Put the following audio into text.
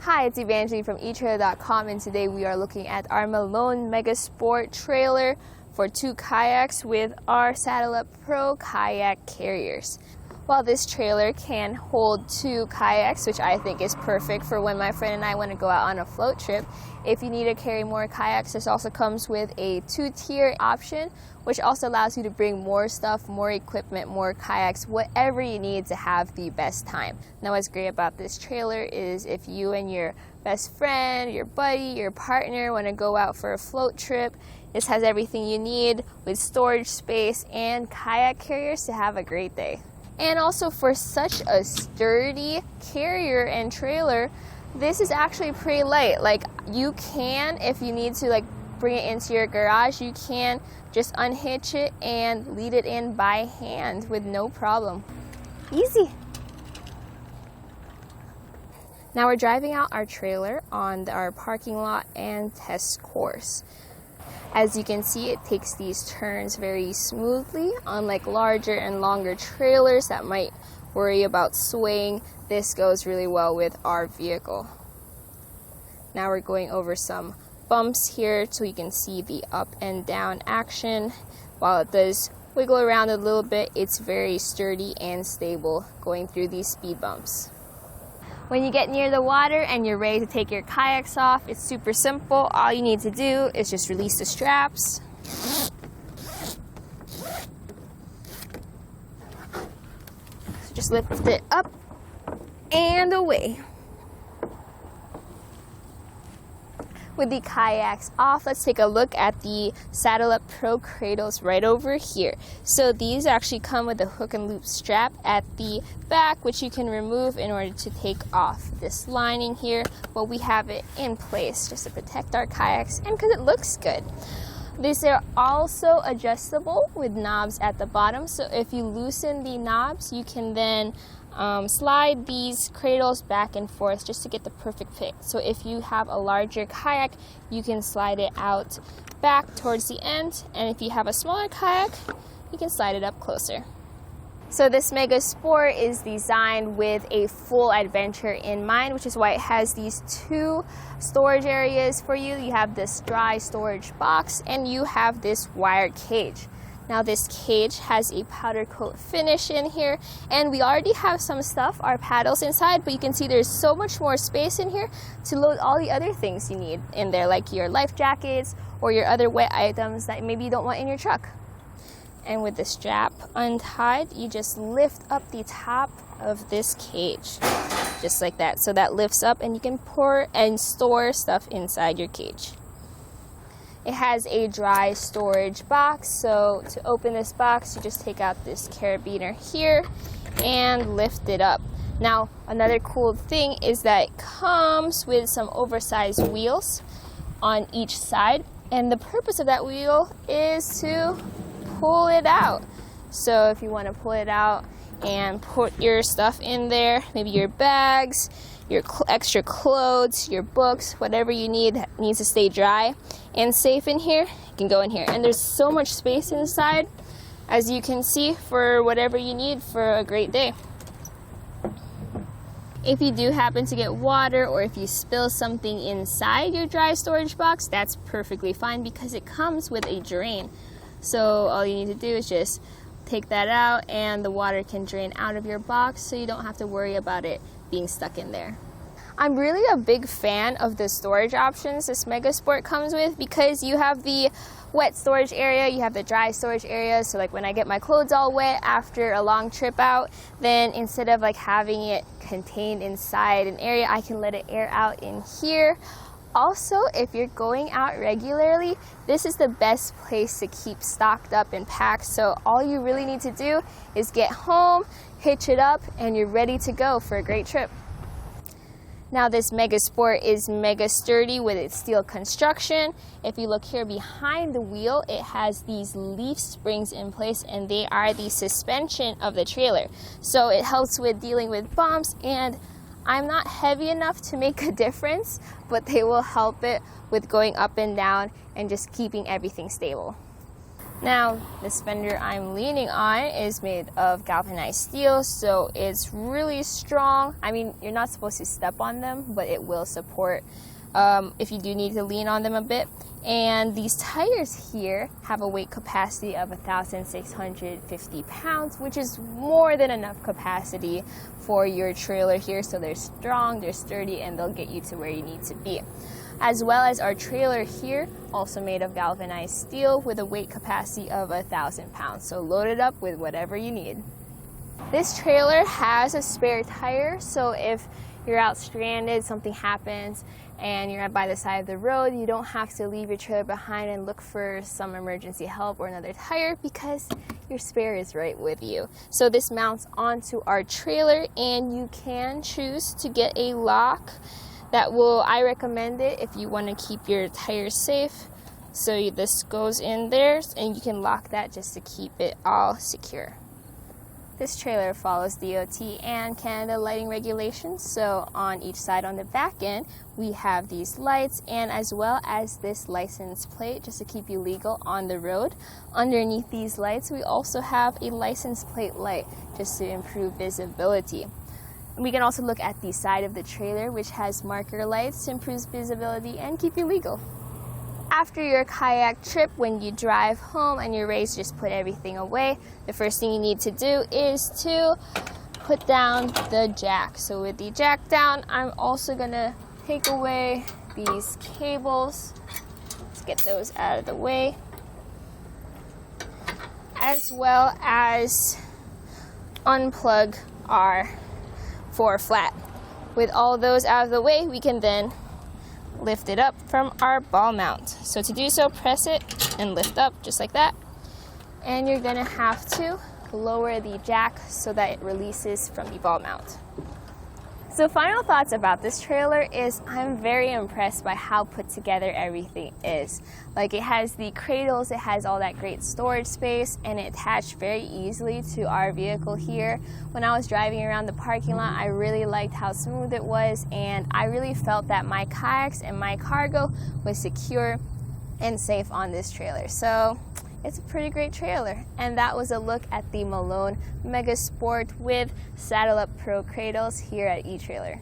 Hi, it's Evangeline from etrailer.com, and today we are looking at our Malone MegaSport trailer for 2 kayaks with our Saddle Up Pro kayak carriers. While this trailer can hold 2 kayaks, which I think is perfect for when my friend and I want to go out on a float trip, if you need to carry more kayaks, this also comes with a 2-tier option, which also allows you to bring more stuff, more equipment, more kayaks, whatever you need to have the best time. Now, what's great about this trailer is if you and your best friend, your buddy, your partner want to go out for a float trip, this has everything you need with storage space and kayak carriers to have a great day. And also, for such a sturdy carrier and trailer, this is actually pretty light. Like, you can, if you need to bring it into your garage, you can just unhitch it and lead it in by hand with no problem. Easy. Now we're driving out our trailer on our parking lot and test course. As you can see, it takes these turns very smoothly. Unlike larger and longer trailers that might worry about swaying, this goes really well with our vehicle. Now we're going over some bumps here so you can see the up and down action. While it does wiggle around a little bit, it's very sturdy and stable going through these speed bumps. When you get near the water and you're ready to take your kayaks off, it's super simple. All you need to do is just release the straps. So just lift it up and away. With the kayaks off, let's take a look at the Saddle Up Pro Cradles right over here. So these actually come with a hook and loop strap at the back, which you can remove in order to take off this lining here, but we have it in place just to protect our kayaks and because it looks good. These are also adjustable with knobs at the bottom, so if you loosen the knobs, you can then slide these cradles back and forth just to get the perfect fit. So if you have a larger kayak, you can slide it out back towards the end, and if you have a smaller kayak, you can slide it up closer. So this MegaSport is designed with a full adventure in mind, which is why it has these 2 storage areas for you. You have this dry storage box and you have this wire cage. Now this cage has a powder coat finish in here, and we already have some stuff, our paddles inside, but you can see there's so much more space in here to load all the other things you need in there, like your life jackets or your other wet items that maybe you don't want in your truck. And with the strap untied, you just lift up the top of this cage, just like that. So that lifts up and you can pour and store stuff inside your cage. It has a dry storage box, so to open this box, you just take out this carabiner here and lift it up. Now, another cool thing is that it comes with some oversized wheels on each side, and the purpose of that wheel is to pull it out. So if you want to pull it out and put your stuff in there, maybe your bags, your extra clothes, your books, whatever you need that needs to stay dry and safe in here, you can go in here. And there's so much space inside, as you can see, for whatever you need for a great day. If you do happen to get water or if you spill something inside your dry storage box, that's perfectly fine because it comes with a drain. So all you need to do is just take that out and the water can drain out of your box, so you don't have to worry about it being stuck in there. I'm really a big fan of the storage options this MegaSport comes with, because you have the wet storage area, you have the dry storage area. So like when I get my clothes all wet after a long trip out, then instead of having it contained inside an area, I can let it air out in here. Also, if you're going out regularly, this is the best place to keep stocked up and packed. So all you really need to do is get home, hitch it up, and you're ready to go for a great trip. Now this MegaSport is mega sturdy with its steel construction. If you look here behind the wheel, it has these leaf springs in place, and they are the suspension of the trailer. So it helps with dealing with bumps, and I'm not heavy enough to make a difference, but they will help it with going up and down and just keeping everything stable. Now, this fender I'm leaning on is made of galvanized steel, so it's really strong. I mean, you're not supposed to step on them, but it will support if you do need to lean on them a bit. And these tires here have a weight capacity of 1,650 pounds, which is more than enough capacity for your trailer here. So they're strong, they're sturdy, and they'll get you to where you need to be. As well as our trailer here, also made of galvanized steel with a weight capacity of 1,000 pounds. So load it up with whatever you need. This trailer has a spare tire, so if you're out stranded, something happens, and you're by the side of the road, you don't have to leave your trailer behind and look for some emergency help or another tire because your spare is right with you. So this mounts onto our trailer, and you can choose to get a lock that will, I recommend it if you want to keep your tires safe. So this goes in there, and you can lock that just to keep it all secure. This trailer follows DOT and Canada lighting regulations, so on each side on the back end we have these lights, and as well as this license plate just to keep you legal on the road. Underneath these lights we also have a license plate light just to improve visibility. We can also look at the side of the trailer, which has marker lights to improve visibility and keep you legal. After your kayak trip, when you drive home and you're ready to just put everything away, the first thing you need to do is to put down the jack. So with the jack down, I'm also gonna take away these cables. Let's get those out of the way. As well as unplug our 4 flat. With all those out of the way, we can then lift it up from our ball mount. So to do so, press it and lift up just like that. And you're gonna have to lower the jack so that it releases from the ball mount. So final thoughts about this trailer is I'm very impressed by how put together everything is. Like, it has the cradles, it has all that great storage space, and it attached very easily to our vehicle here. When I was driving around the parking lot, I really liked how smooth it was, and I really felt that my kayaks and my cargo was secure and safe on this trailer. So it's a pretty great trailer. And that was a look at the Malone MegaSport with Saddle Up Pro Cradles here at eTrailer.